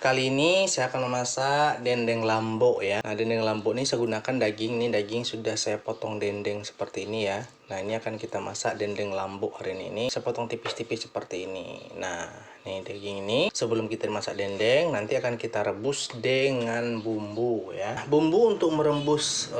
kali ini saya akan memasak dendeng lambok ya. Nah, dendeng lambok ini saya gunakan daging. Ini daging sudah saya potong dendeng seperti ini ya. Nah, ini akan kita masak dendeng lambok hari ini. Saya potong tipis-tipis seperti ini. Nah, nih daging ini sebelum kita masak dendeng, nanti akan kita rebus dengan bumbu ya. Bumbu untuk merebus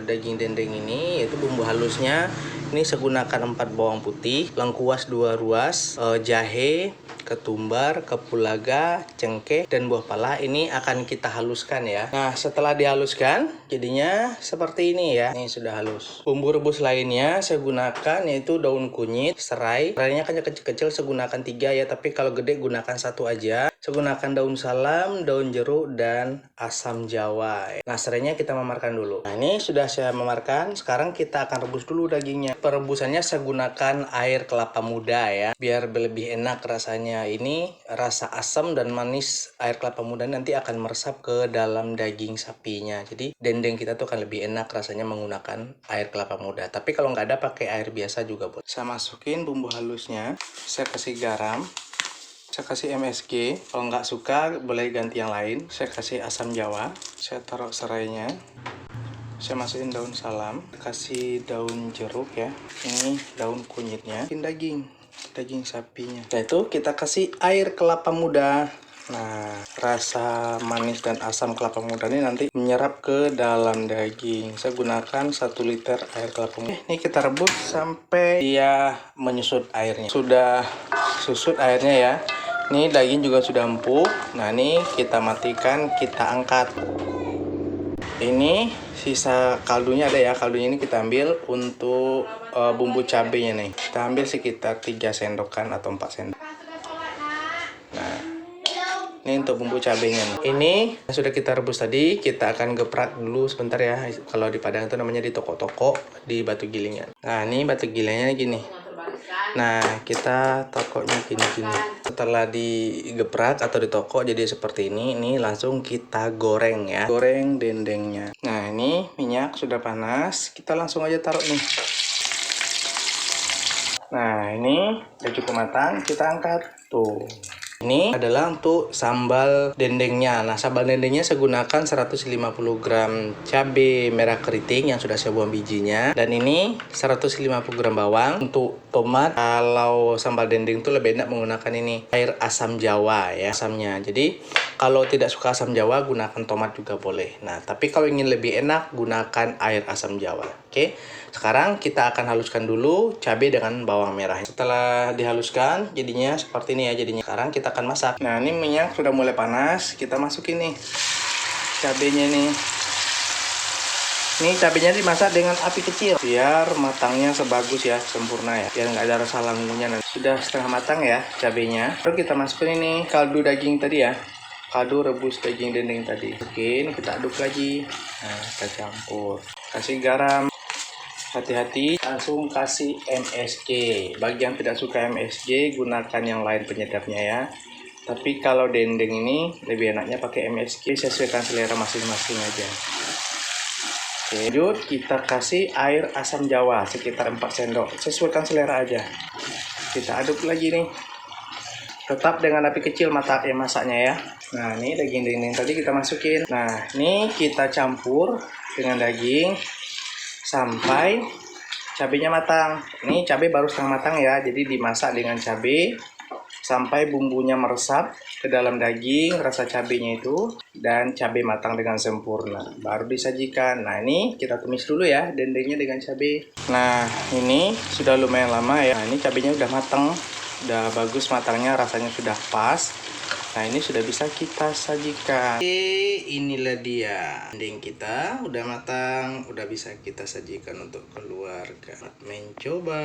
daging dendeng ini yaitu bumbu halusnya. Ini saya gunakan 4 bawang putih, lengkuas 2 ruas, jahe, ketumbar, kapulaga, cengkeh, dan buah pala. Ini akan kita haluskan ya. Nah, setelah dihaluskan jadinya seperti ini ya. Ini sudah halus. Bumbu rebus lainnya saya gunakan yaitu daun kunyit, serai. Serainya kan kecil-kecil, saya gunakan 3 ya, tapi kalau gede gunakan 1 aja. Saya gunakan daun salam, daun jeruk, dan asam jawa. Nah, serainya kita memarkan dulu. Nah, ini sudah saya memarkan. Sekarang kita akan rebus dulu dagingnya. Perebusannya saya gunakan air kelapa muda ya, biar lebih enak rasanya. Ini rasa asam dan manis air kelapa muda nanti akan meresap ke dalam daging sapinya. Jadi dendeng kita tuh akan lebih enak rasanya menggunakan air kelapa muda. Tapi kalau nggak ada pakai air biasa juga boleh. Saya masukin bumbu halusnya. Saya kasih garam. Saya kasih MSG. Kalau nggak suka boleh ganti yang lain. Saya kasih asam jawa. Saya taruh serainya. Saya masukin daun salam, kasih daun jeruk ya. Ini daun kunyitnya. Daging sapinya. Nah, itu kita kasih air kelapa muda. Nah, rasa manis dan asam kelapa muda ini nanti menyerap ke dalam daging. Saya gunakan 1 liter air kelapa muda. Ini kita rebus sampai dia menyusut airnya. Sudah susut airnya ya. Ini daging juga sudah empuk. Nah, ini kita matikan, kita angkat. Ini sisa kaldunya ada ya. Kaldunya ini kita ambil untuk bumbu cabenya nih. Kita ambil sekitar 3 sendokan atau 4 sendok. Nah, ini untuk bumbu cabenya nih. Ini sudah kita rebus tadi, kita akan geprak dulu sebentar ya. Kalau di Padang itu namanya di toko-toko, di batu gilingan. Nah, ini batu gilingnya gini. Nah, kita tokoknya gini-gini. Setelah digeprak atau ditokok jadi seperti ini langsung kita goreng ya. Goreng dendengnya. Nah, ini minyak sudah panas. Kita langsung aja taruh nih. Nah, ini udah cukup matang. Kita angkat. Tuh. Ini adalah untuk sambal dendengnya. Nah, sambal dendengnya saya gunakan 150 gram cabai merah keriting yang sudah saya buang bijinya. Dan ini 150 gram bawang. Untuk tomat, kalau sambal dendeng itu lebih enak menggunakan ini air asam jawa ya, asamnya. Jadi, kalau tidak suka asam jawa, gunakan tomat juga boleh. Nah, tapi kalau ingin lebih enak, gunakan air asam jawa. Oke, sekarang kita akan haluskan dulu cabai dengan bawang merah. Setelah dihaluskan, jadinya seperti ini ya. Jadinya sekarang kita akan masak. Nah, ini minyak sudah mulai panas. Kita masukin nih cabainya nih. Ini cabainya dimasak dengan api kecil biar matangnya sebagus ya, sempurna ya, biar nggak ada rasa langunya. Nanti sudah setengah matang ya cabainya. Lalu kita masukin ini kaldu daging tadi ya, kaldu rebus daging dendeng tadi. Oke, ini kita aduk lagi. Nah, kita campur. Kasih garam. Hati-hati, langsung kasih MSG. Bagi yang tidak suka MSG, gunakan yang lain penyedapnya ya. Tapi kalau dendeng ini lebih enaknya pakai MSG, sesuaikan selera masing-masing aja. Oke, lanjut kita kasih air asam jawa sekitar 4 sendok, sesuaikan selera aja. Kita aduk lagi nih. Tetap dengan api kecil masaknya ya. Nah, ini daging dendeng tadi kita masukin. Nah, ini kita campur dengan daging sampai cabenya matang. Ini cabai baru setengah matang ya, jadi dimasak dengan cabai sampai bumbunya meresap ke dalam daging, rasa cabenya itu, dan cabai matang dengan sempurna. Baru disajikan. Nah, ini kita tumis dulu ya dendengnya dengan cabai. Nah, ini sudah lumayan lama ya. Nah, ini cabenya udah matang, udah bagus matangnya, rasanya sudah pas. Nah, ini sudah bisa kita sajikan. Oke, inilah dia dendeng kita udah matang, udah bisa kita sajikan untuk keluarga. Mencoba.